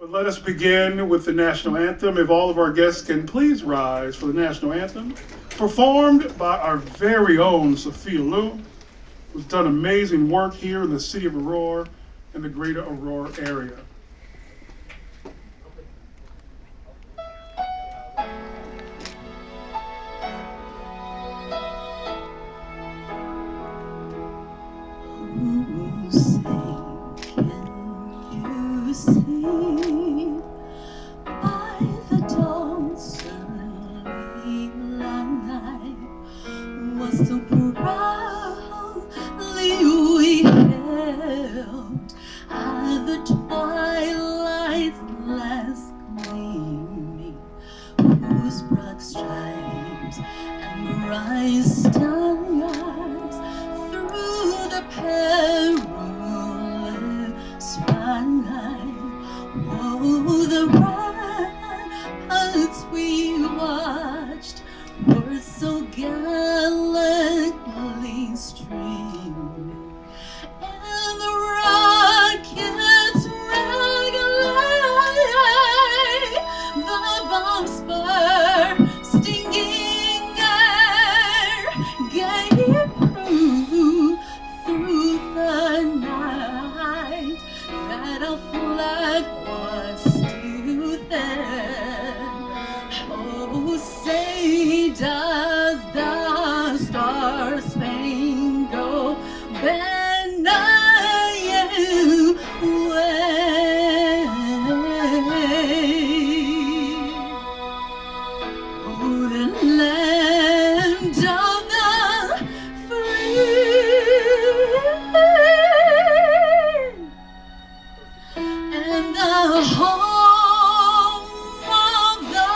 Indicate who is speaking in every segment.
Speaker 1: But let us begin with the national anthem. If all of our guests can please rise for the national anthem, performed by our very own Sophia Lou, who's done amazing work here in the city of Aurora and the greater Aurora area.
Speaker 2: By the dawn's early light was so proudly we hailed at the twilight's last gleaming, whose broad stripes and bright stars through the perilous fight. Oh, the ramparts we watched were so gallantly streaming, and the rockets regulate the bombs bursting in air, gave proof through the night that our flag was still there. Oh, say does the star-spangled banner yet wave? Oh, the land of the free and the home of the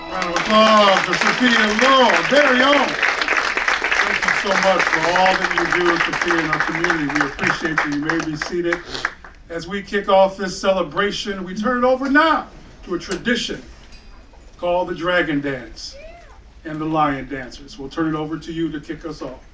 Speaker 1: Round of applause for Sophia Lou, very own. Thank you so much for all that you do, Sophia, in our community. We appreciate you. You may be seated. As we kick off this celebration, we turn it over now to a tradition called the Dragon Dance and the Lion Dancers. We'll turn it over to you to kick us off.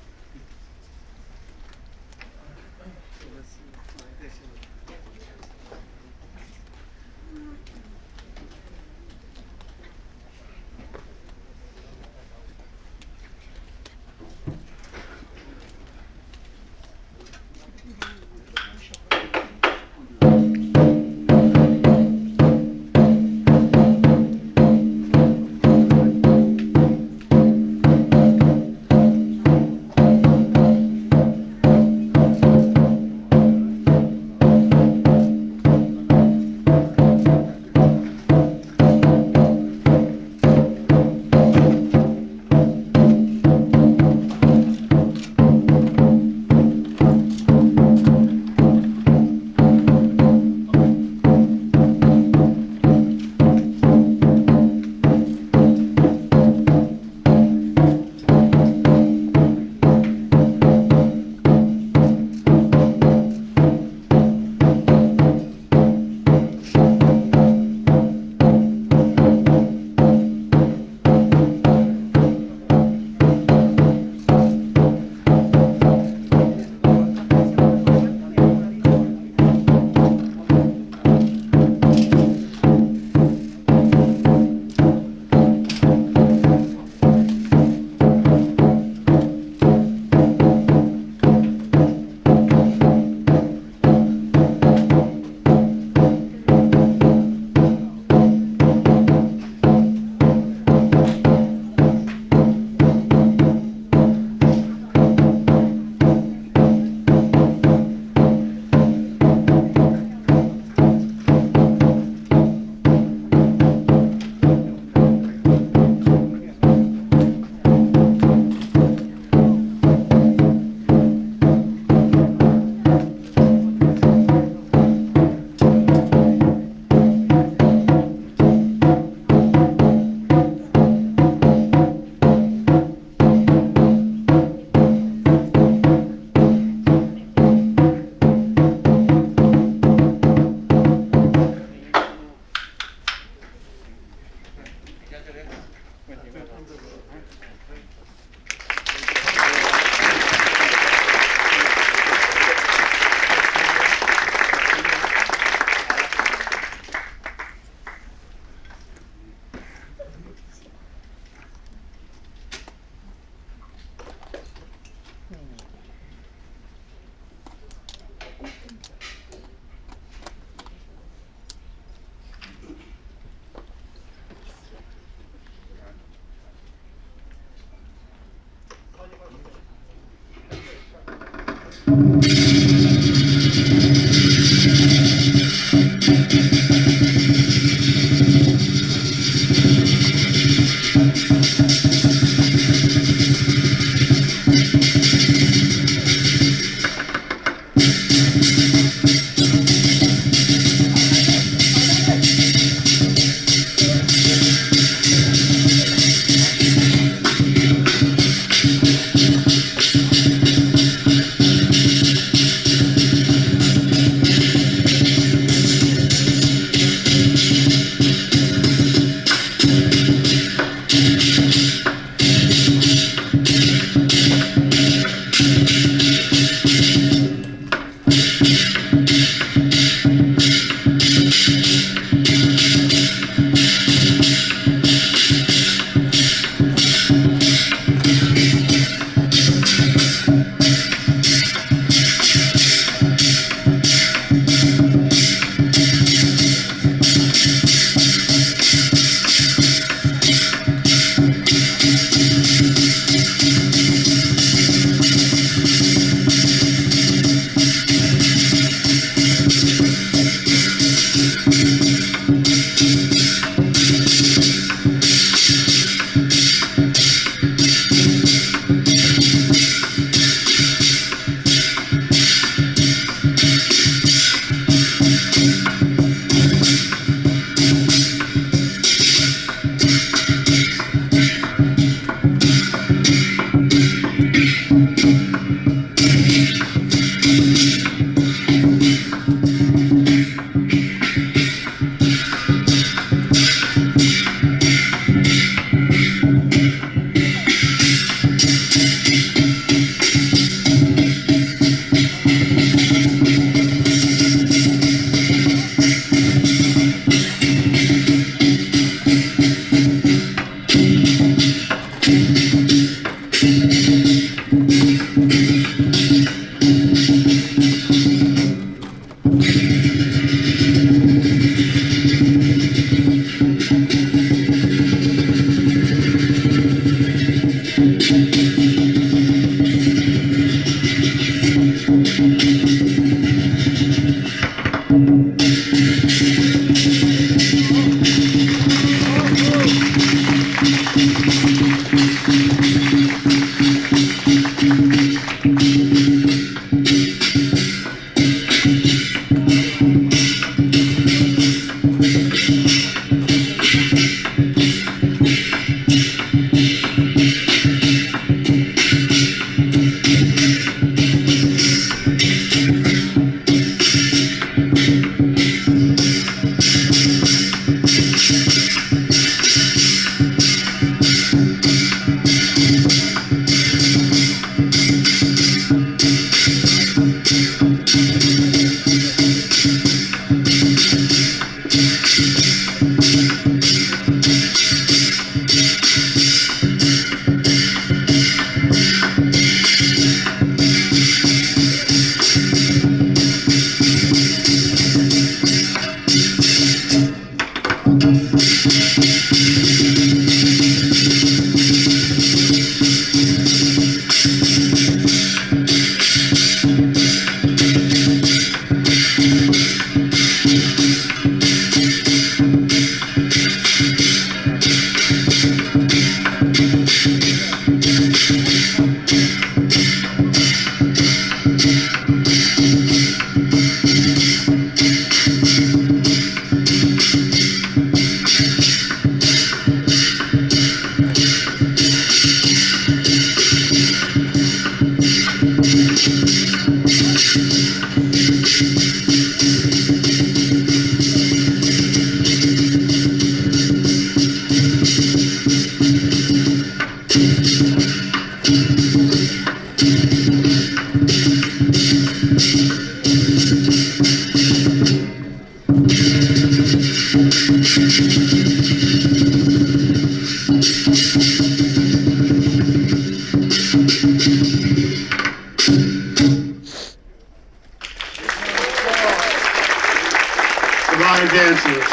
Speaker 1: The line dancers.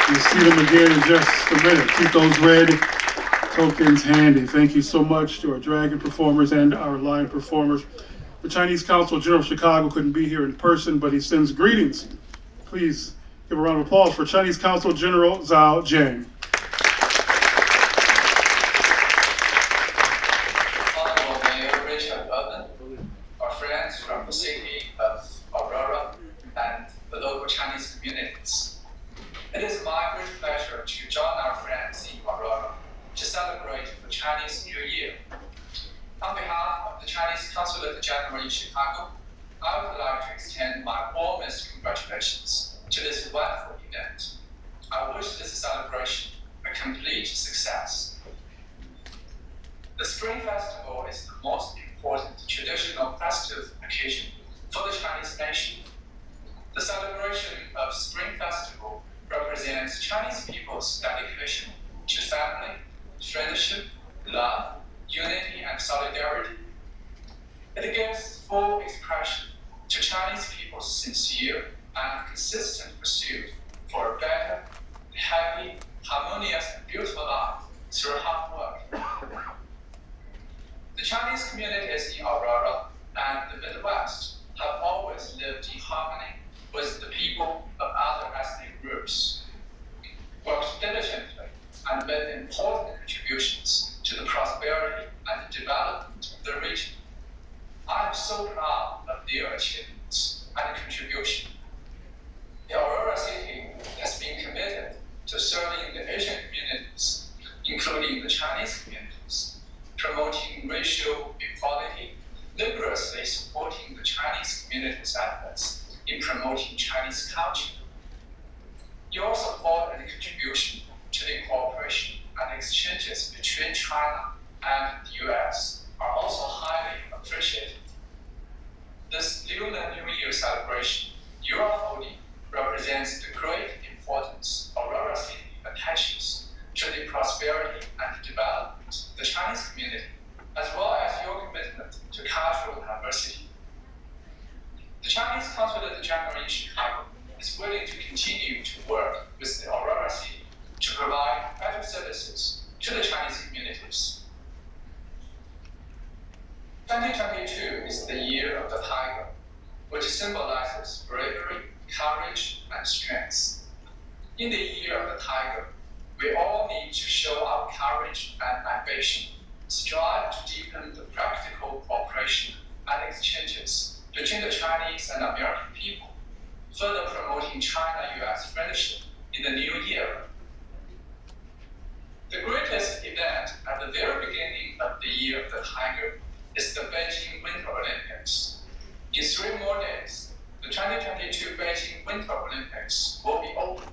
Speaker 1: You'll see them again in just a minute. Keep those red tokens handy. Thank you so much to our dragon performers and our line performers. The Chinese Consul General of Chicago couldn't be here in person, but he sends greetings. Please give a round of applause for Chinese Consul General Zhao Jiang.
Speaker 3: Honorable Mayor Richard Urban, our friends from the city of Aurora, and the local Chinese communities. It is my great pleasure to join our friends in Aurora to celebrate the Chinese New Year. On behalf of the Chinese Consulate General in Chicago, I would like to extend my warmest congratulations to this wonderful event. I wish this celebration a complete success. The Spring Festival is the most important traditional festive occasion for the Chinese nation. The celebration of Spring Festival represents Chinese people's dedication to family, friendship, love, unity, and solidarity. It gives full expression to Chinese people's sincere and consistent pursuit for a better, happy, harmonious, and beautiful life through hard work. The Chinese communities in Aurora and the Midwest have always lived in harmony with the people of other ethnic groups, worked diligently, and made important contributions to the prosperity and development of the region. I am so proud of their achievements and contribution. The Aurora City has been committed to serving the Asian communities, including the Chinese communities, promoting racial equality, vigorously supporting the Chinese community's efforts in promoting Chinese culture. Your support and contribution to the cooperation and exchanges between China and the US are also highly appreciated. This Lunar New Year celebration you are holding represents the great importance Aurora City attaches to the prosperity and development of the Chinese community, as well as your commitment to cultural diversity. The Chinese Consulate General in Chicago is willing to continue to work with the Aurora City to provide better services to the Chinese communities. 2022 is the year of the tiger, which symbolizes bravery, courage, and strength. In the year of the tiger, we all need to show our courage and ambition, strive to deepen the practical cooperation and exchanges between the Chinese and American people, further promoting China-US friendship in the new year. The greatest event at the very beginning of the year of the tiger is the Beijing Winter Olympics. In 3 more days, the 2022 Beijing Winter Olympics will be opened.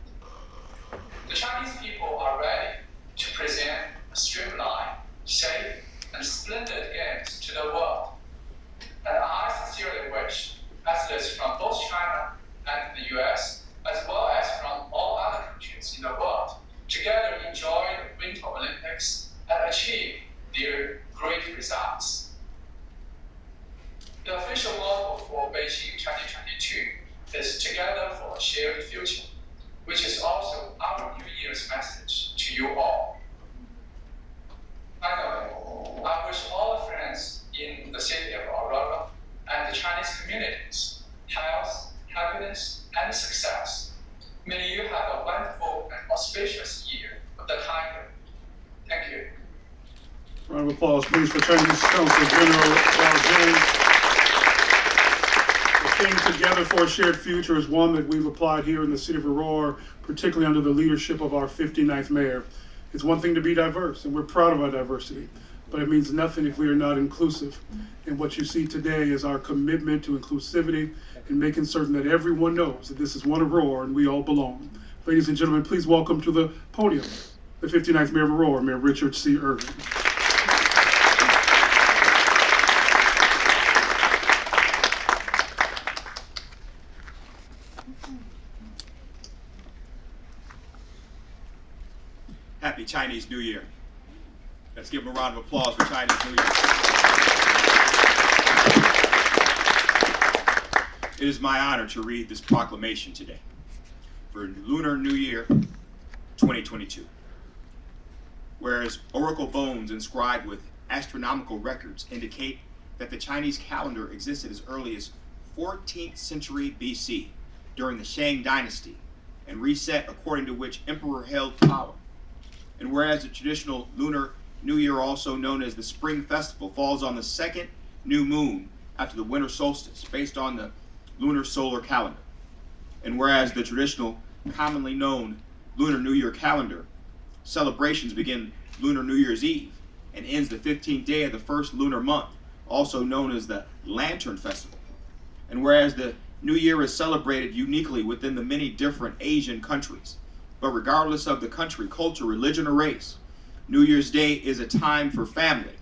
Speaker 3: The Chinese people are ready to present a streamlined, safe, and splendid games to the world. And I sincerely wish athletes from both China and the US, as well as from all other countries in the world, together enjoy the Winter Olympics and achieve their great results. The official motto for Beijing 2022 is Together for a Shared Future, which is also our New Year's message to you all. Finally, I wish all the friends in the city of Aurora and the Chinese communities health, happiness, and success. May you have a wonderful and auspicious year of the tiger. Thank you.
Speaker 1: Round of applause, please, for Chinese Consul General Zhao Jiang. The theme Together for a Shared Future is one that we've applied here in the city of Aurora, particularly under the leadership of our 59th mayor. It's one thing to be diverse, and we're proud of our diversity, but it means nothing if we are not inclusive. And what you see today is our commitment to inclusivity and making certain that everyone knows that this is one Aurora and we all belong. Ladies and gentlemen, please welcome to the podium the 59th Mayor of Aurora, Mayor Richard C. Irvin.
Speaker 4: Happy Chinese New Year. Let's give them a round of applause for Chinese New Year. It is my honor to read this proclamation today for Lunar New Year 2022. Whereas oracle bones inscribed with astronomical records indicate that the Chinese calendar existed as early as 14th century BC during the Shang dynasty and reset according to which emperor held power. And whereas the traditional Lunar New Year, also known as the Spring Festival, falls on the second new moon after the winter solstice based on the lunar solar calendar. And whereas the traditional, commonly known Lunar New Year calendar celebrations begin Lunar New Year's Eve and ends the 15th day of the first lunar month, also known as the Lantern Festival. And whereas the New Year is celebrated uniquely within the many different Asian countries, but regardless of the country, culture, religion, or race, New Year's Day is a time for family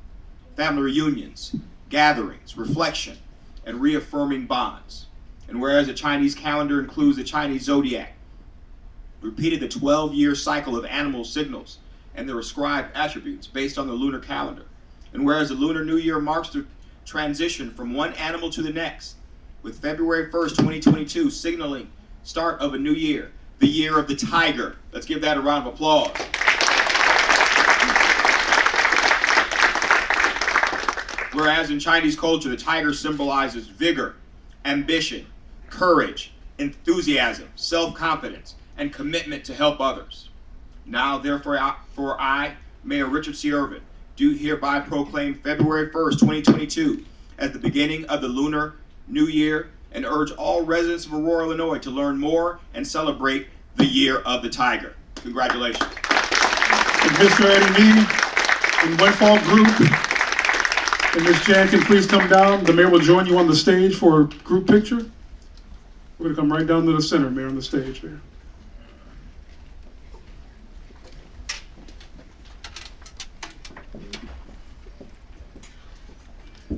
Speaker 4: reunions, gatherings, reflection, and reaffirming bonds. And whereas the Chinese calendar includes the Chinese zodiac, repeated the 12-year cycle of animal signals and their ascribed attributes based on the lunar calendar. And whereas the Lunar New Year marks the transition from one animal to the next, with February 1st, 2022 signaling start of a new year, the year of the tiger. Let's give that a round of applause. Whereas in Chinese culture, the tiger symbolizes vigor, ambition, courage, enthusiasm, self-confidence, and commitment to help others. Now, therefore, I, Mayor Richard C. Irvin, do hereby proclaim February 1st, 2022 as the beginning of the Lunar New Year and urge all residents of Aurora, Illinois to learn more and celebrate the Year of the Tiger. Congratulations.
Speaker 1: And Mr. Eddie Lee and Windfall Group, and Ms. Jan can please come down. The mayor will join you on the stage for a group picture. We're going to come right down to the center, Mayor, on the stage, Mayor.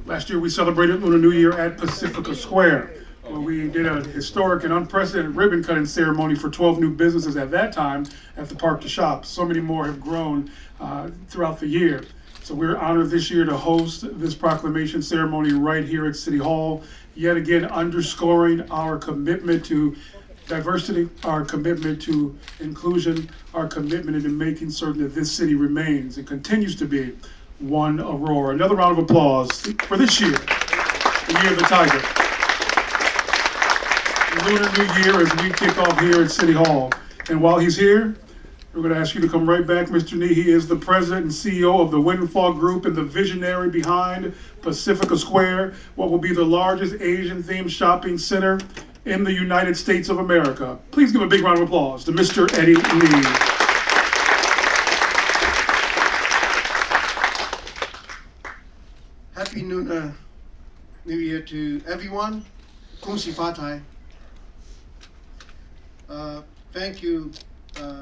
Speaker 1: Last year we celebrated Lunar New Year at Pacifica Square, where we did a historic and unprecedented ribbon cutting ceremony for 12 new businesses at that time at the Park to Shop. So many more have grown throughout the year. So we're honored this year to host this proclamation ceremony right here at City Hall, yet again underscoring our commitment to diversity, our commitment to inclusion, our commitment into making certain that this city remains and continues to be one Aurora. Another round of applause for this year, the Year of the Tiger. Lunar New Year as we kick off here at City Hall. And while he's here, we're going to ask you to come right back, Mr. Nee. He is the president and CEO of the Windfall Group and the visionary behind Pacifica Square, what will be the largest Asian-themed shopping center in the United States of America. Please give a big round of applause to Mr. Eddie Lee.
Speaker 5: Happy Lunar New Year to everyone. 恭喜发财. Thank you,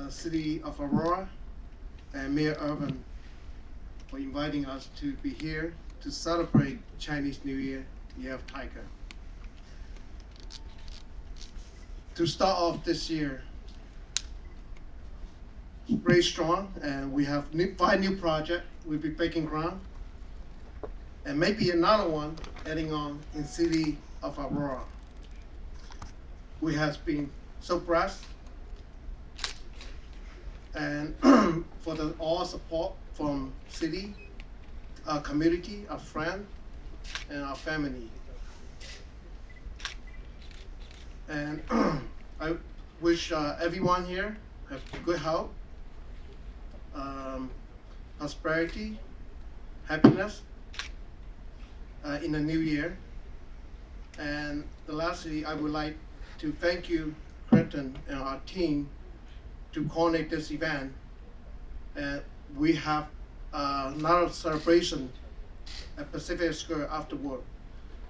Speaker 5: City of Aurora and Mayor Irvin, for inviting us to be here to celebrate Chinese New Year, Year of Tiger. To start off this year, very strong, and we have 5 new projects we'll be breaking ground, and maybe another one adding on in City of Aurora. We have been so blessed, and for the all support from city, our community, our friends, and our family. And I wish everyone here have good health, prosperity, happiness in the new year. And lastly, I would like to thank you, Clinton, and our team to coordinate this event. And we have another celebration at Pacific Square afterward.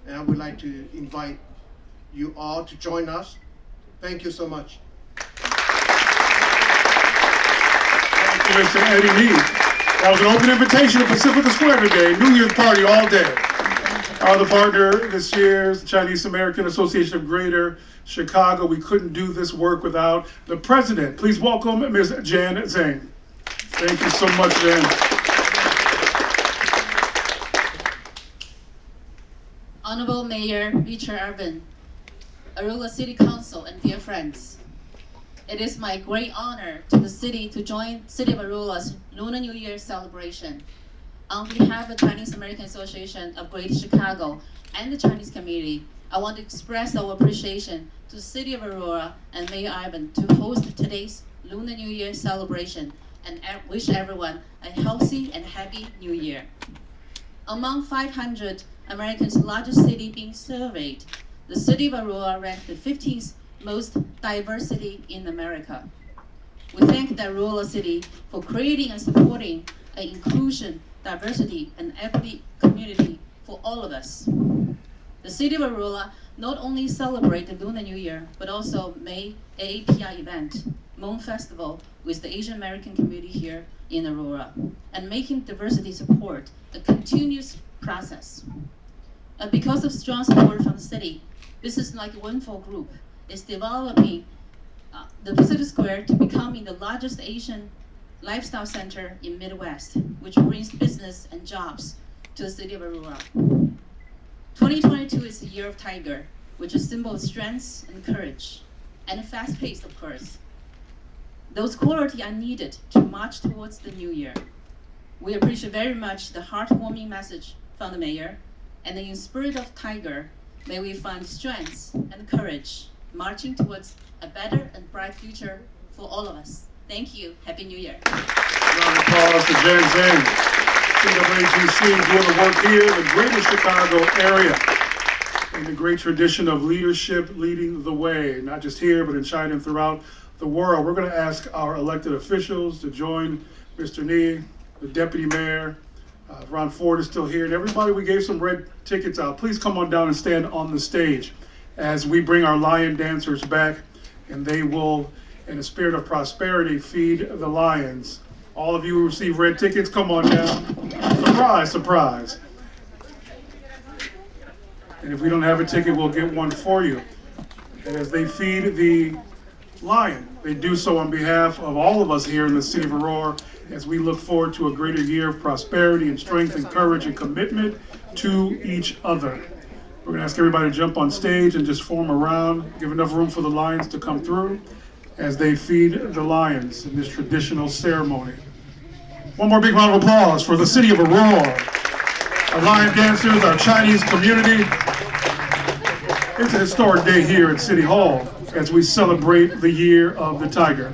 Speaker 5: And I would like to invite you all to join us. Thank you so much.
Speaker 1: Thank you, Mr. Eddie Lee. That was an open invitation to Pacifica Square today. New Year's party all day. Our other partner this year is the Chinese American Association of Greater Chicago. We couldn't do this work without the president. Please welcome Ms. Jan Zhang. Thank you so much, Jan.
Speaker 2: Honorable Mayor Richard Irvin, Aurora City Council, and dear friends. It is my great honor to the city to join City of Aurora's Lunar New Year celebration. On behalf of the Chinese American Association of Greater Chicago and the Chinese community, I want to express our appreciation to the City of Aurora and Mayor Ivan to host today's Lunar New Year celebration and wish everyone a healthy and happy New Year. Among 500 Americans' largest city being surveyed, the City of Aurora ranked the 15th most diverse city in America. We thank the Aurora City for creating and supporting an inclusion, diversity, and equity community for all of us. The City of Aurora not only celebrate the Lunar New Year, but also May AAPI event, Moon Festival, with the Asian American community here in Aurora, and making diversity support a continuous process. Because of strong support from the city, business like Wonderful Group is developing the Pacific Square to becoming the largest Asian lifestyle center in Midwest, which brings business and jobs to the City of Aurora. 2022 is the year of Tiger, which is a symbol of strength and courage, and fast-paced, of course. Those qualities are needed to march towards the new year. We appreciate very much the heartwarming message from the mayor, and in the spirit of Tiger, may we find strength and courage marching towards a better and bright future for all of us. Thank you. Happy New Year.
Speaker 1: Round of applause to Jen Zhang, CAAGC, doing the work here in the greater Chicago area. In the great tradition of leadership leading the way, not just here, but in China and throughout the world. We're going to ask our elected officials to join Mr. Ni, the deputy mayor. Ron Ford is still here. And everybody, we gave some red tickets out. Please come on down and stand on the stage as we bring our lion dancers back, and they will, in a spirit of prosperity, feed the lions. All of you who receive red tickets, come on down. Surprise, surprise. And if we don't have a ticket, we'll get one for you. And as they feed the lion, they do so on behalf of all of us here in the City of Aurora, as we look forward to a greater year of prosperity and strength and courage and commitment to each other. We're going to ask everybody to jump on stage and just form around, give enough room for the lions to come through as they feed the lions in this traditional ceremony. One more big round of applause for the City of Aurora, our lion dancers, our Chinese community. It's a historic day here at City Hall as we celebrate the year of the tiger.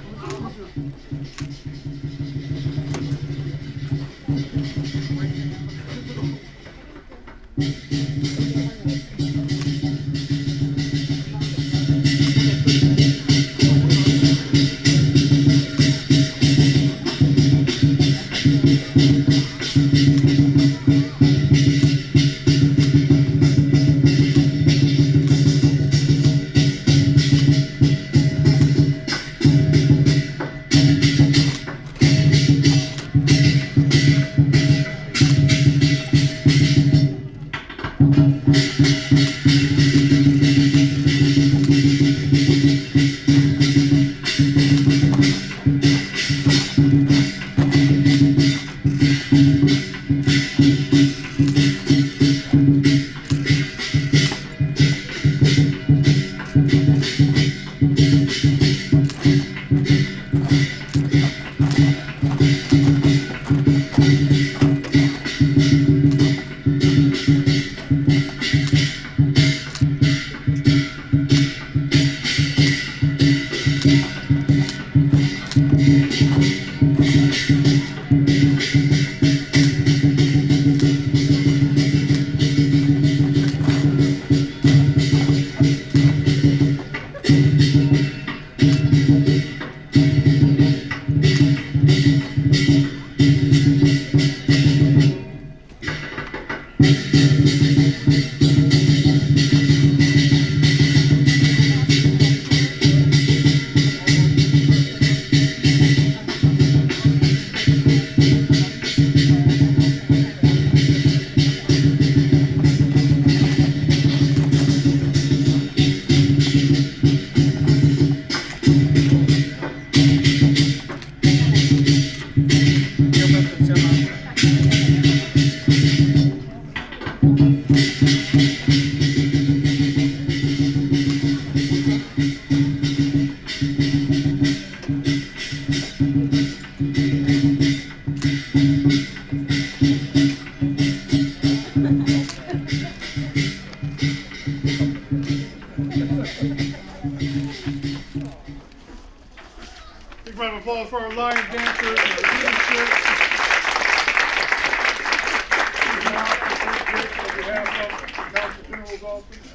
Speaker 1: applause for our lion dancer and our leadership. Now, on behalf of the Consul General's office.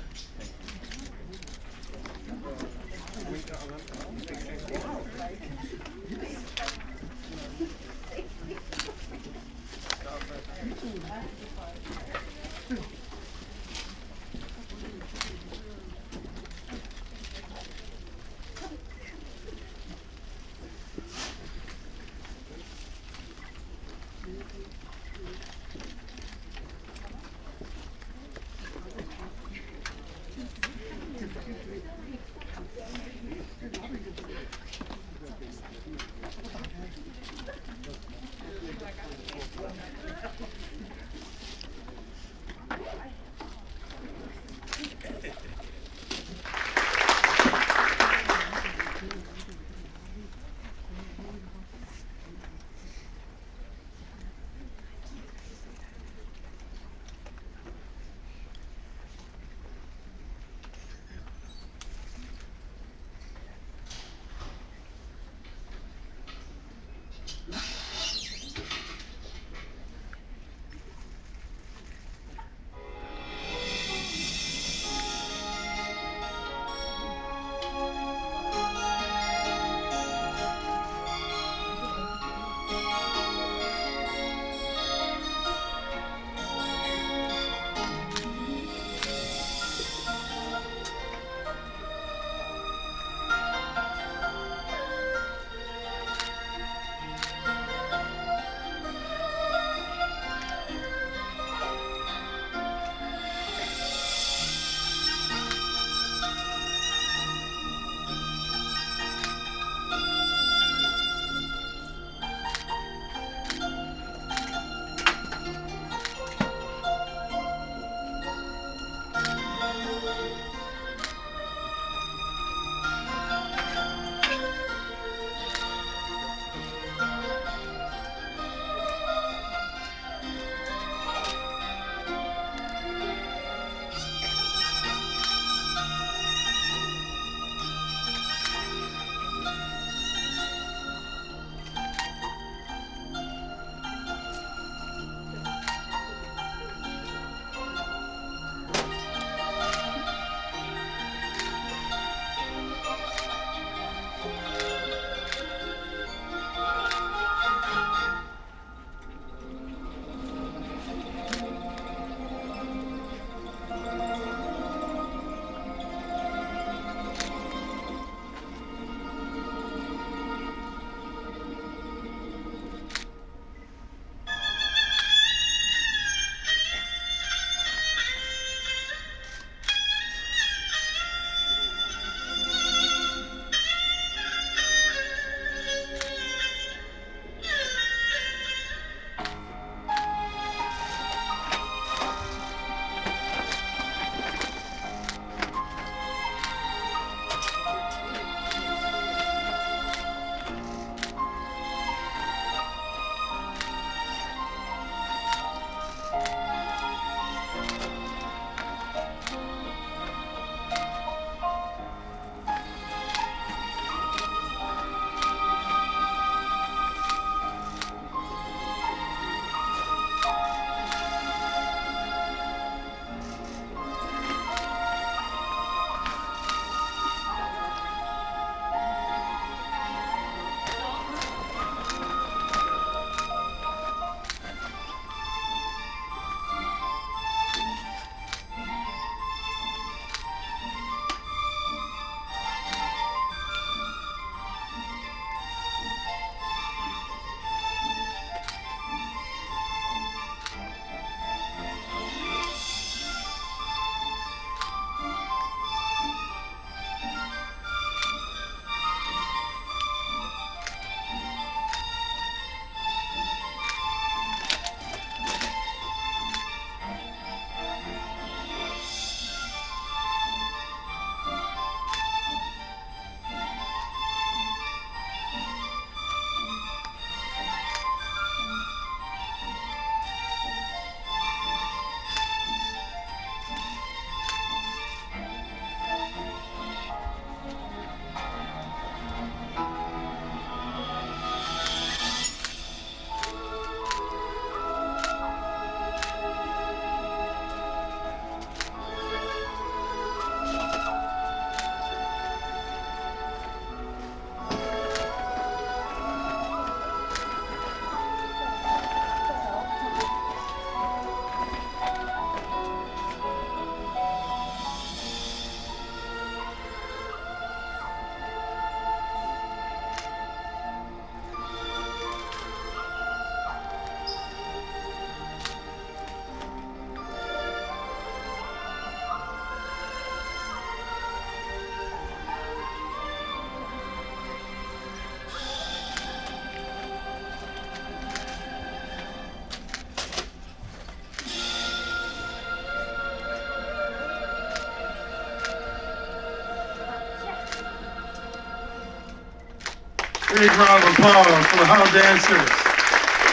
Speaker 1: Big round of applause for the How Dancers.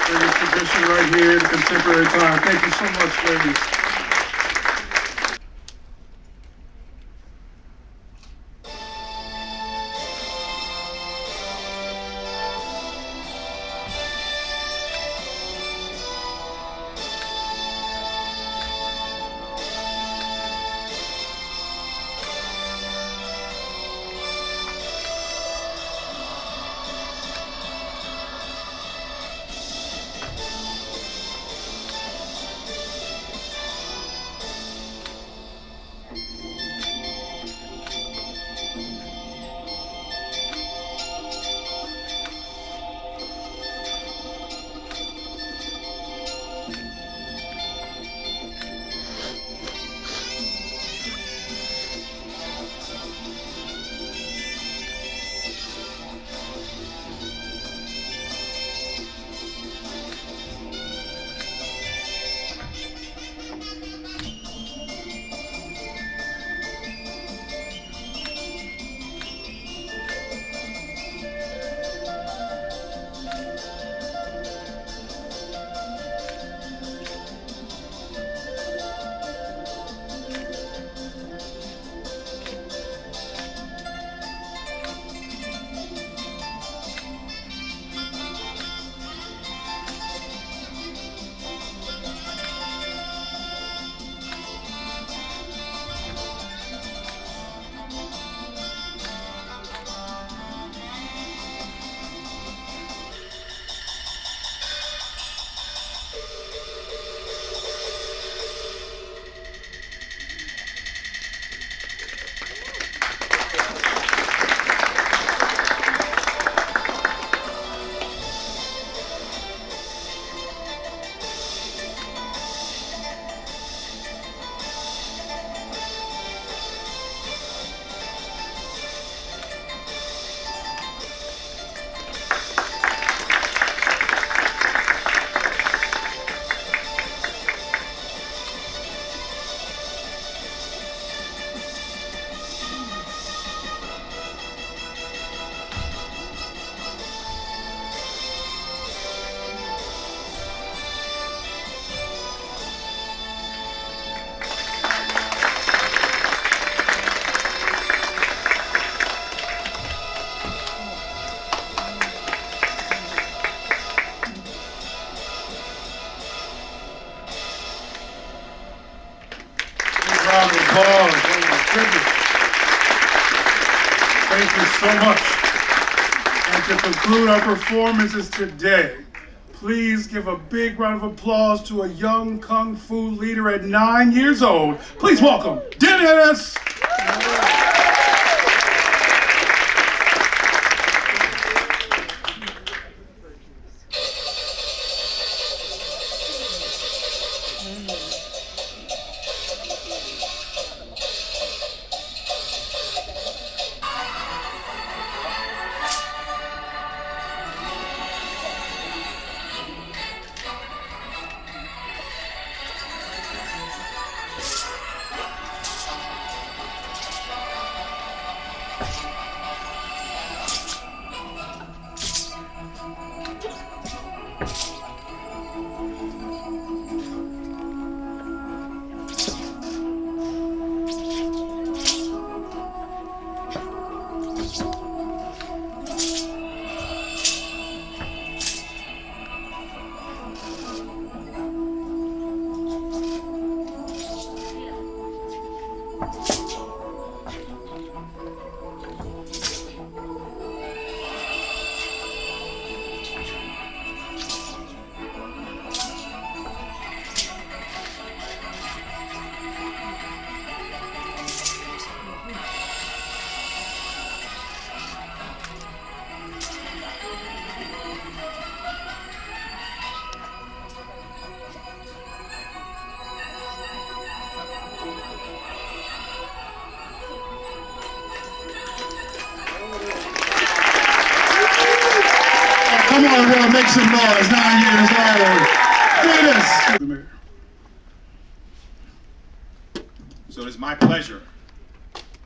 Speaker 1: Bring this tradition right here to contemporary time. Thank you so much, ladies. Round of applause. Oh my goodness. Thank you so much. And to conclude our performances today, please give a big round of applause to a young Kung Fu leader at 9 years old. Please welcome Dennis. Come on, everyone, make some noise. 9 years old. Dennis. The mayor.
Speaker 4: So it is my pleasure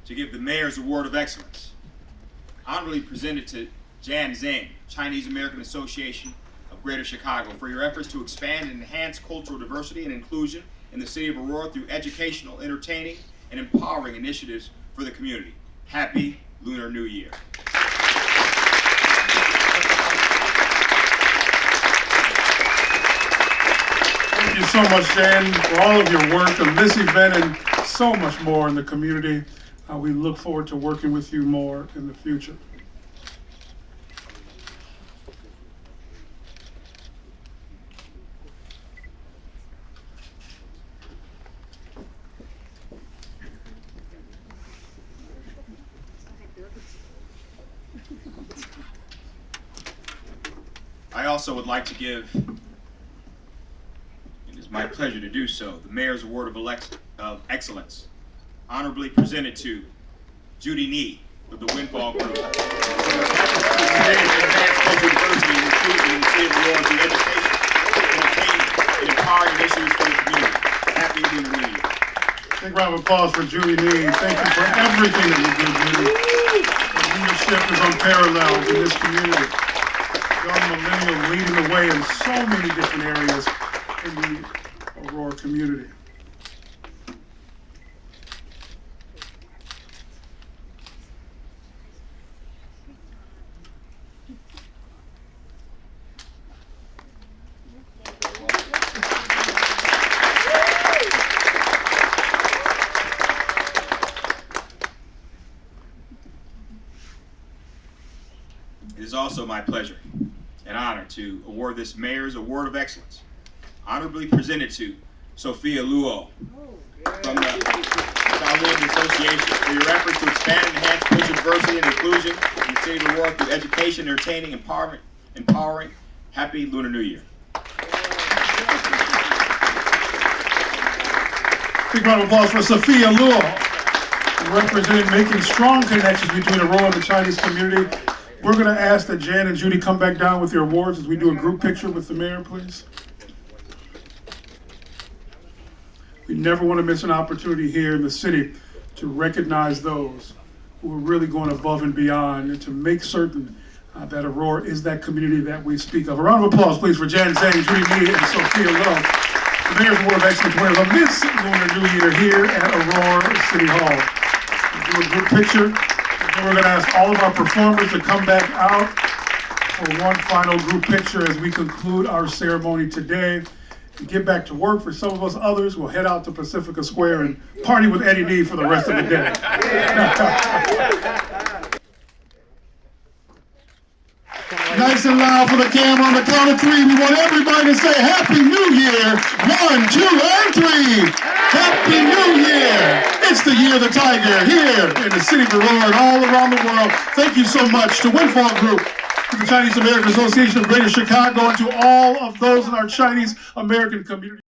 Speaker 4: to give the Mayor's Award of Excellence, honorably presented to Jan Zhang, Chinese American Association of Greater Chicago, for your efforts to expand and enhance cultural diversity and inclusion in the city of Aurora through educational, entertaining, and empowering initiatives for the community. Happy Lunar New Year.
Speaker 1: Thank you so much, Jan, for all of your work on this event and so much more in the community. We look forward to working with you more in the future.
Speaker 4: I also would like to give, it is my pleasure to do so, the Mayor's Award of Excellence, honorably presented to Judy Nee of the Windfall Group. For her efforts to advance cultural diversity and inclusion in the city of Aurora through education, entertainment, and empowering initiatives for the community. Happy Lunar New Year.
Speaker 1: Big round of applause for Judy Nee. Thank you for everything that you do, Judy. Your leadership is unparalleled in this community. Young millennial leading the way in so many different areas in the Aurora community.
Speaker 4: It is also my pleasure and honor to award this Mayor's Award of Excellence, honorably presented to Sophia Luo from the Southwood Association for your efforts to expand and enhance cultural diversity and inclusion in the city of Aurora through education, entertaining, empowering. Happy Lunar New Year.
Speaker 1: Big round of applause for Sophia Luo, representing making strong connections between Aurora and the Chinese community. We're going to ask that Jan and Judy come back down with your awards as we do a group picture with the mayor, please. We never want to miss an opportunity here in the city to recognize those who are really going above and beyond and to make certain that Aurora is that community that we speak of. A round of applause, please, for Jan Zhang, Judy Nee, and Sophia Luo, the Mayor's Award of Excellence winners on this Lunar New Year here at Aurora City Hall. We'll do a group picture. And we're going to ask all of our performers to come back out for one final group picture as we conclude our ceremony today and get back to work. For some of us others, we'll head out to Pacifica Square and party with Eddie Nee for the rest of the day. Nice and loud for the camera on the count of three. We want everybody to say Happy New Year. 1, 2, and 3. Happy New Year. It's the Year of the Tiger here in the city of Aurora and all around the world. Thank you so much to Windfall Group, to the Chinese American Association of Greater Chicago, and to all of those in our Chinese American community.